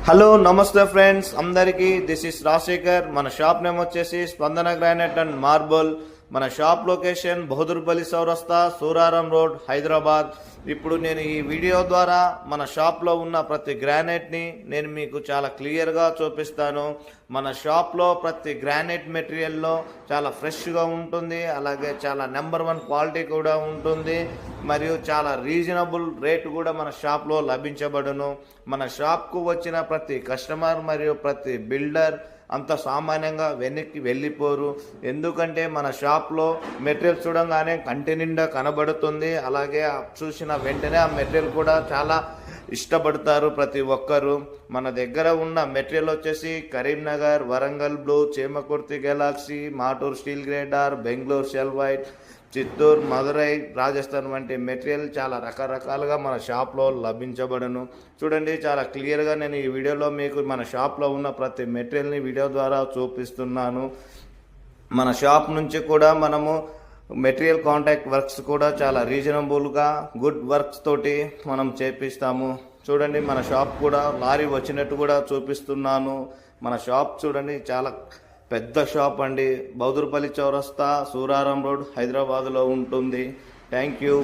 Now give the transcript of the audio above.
Hello నమస్తే friends అందరికీ. This is Rajasekhar. మన షాప్ నేమ్ వచ్చేసి స్పందన గ్రానైట్ అండ్ మార్బుల్. మన షాప్ లొకేషన్ బహదూర్పల్లి చౌరస్తా, సూరారం రోడ్, హైదరాబాద్. ఇప్పుడు నేను ఈ వీడియో ద్వారా మన షాప్లో ఉన్న ప్రతి గ్రానైట్ని నేను మీకు చాలా క్లియర్గా చూపిస్తాను. మన షాప్లో ప్రతి గ్రానైట్ మెటీరియల్లో చాలా ఫ్రెష్గా ఉంటుంది, అలాగే చాలా నెంబర్ 1 క్వాలిటీ కూడా ఉంటుంది, మరియు చాలా రీజనబుల్ రేటు కూడా మన షాప్లో లభించబడును. మన షాప్కు వచ్చిన ప్రతి కస్టమర్ మరియు ప్రతి బిల్డర్ అంత సామాన్యంగా వెనక్కి వెళ్ళిపోరు. ఎందుకంటే మన షాప్లో మెటీరియల్ చూడంగానే కంటి నిండా కనబడుతుంది, అలాగే చూసిన వెంటనే ఆ మెటీరియల్ కూడా చాలా ఇష్టపడతారు ప్రతి ఒక్కరు. మన దగ్గర ఉన్న మెటీరియల్ వచ్చేసి కరీంనగర్, వరంగల్ బ్లూ, చేమకుర్తి గెలాక్సీ, మాటూర్ స్టీల్ గ్రేడార్, బెంగళూరు షెల్ వైట్, చిత్తూరు, మదురై, రాజస్థాన్ వంటి మెటీరియల్ చాలా రకరకాలుగా మన షాప్లో లభించబడును. చూడండి, చాలా క్లియర్గా నేను ఈ వీడియోలో మీకు మన షాప్లో ఉన్న ప్రతి మెటీరియల్ని వీడియో ద్వారా చూపిస్తున్నాను. మన షాప్ నుంచి కూడా మనము మెటీరియల్ కాంటాక్ట్ వర్క్స్ కూడా చాలా రీజనబుల్గా గుడ్ వర్క్స్ తోటి మనం చేపిస్తాము. చూడండి, మన షాప్ కూడా లారీ వచ్చినట్టు కూడా చూపిస్తున్నాను. మన షాప్ చూడండి, చాలా పెద్ద షాప్ అండి. బహదూర్పల్లి చౌరస్తా, సూరారం రోడ్, హైదరాబాద్లో ఉంటుంది. Thank you.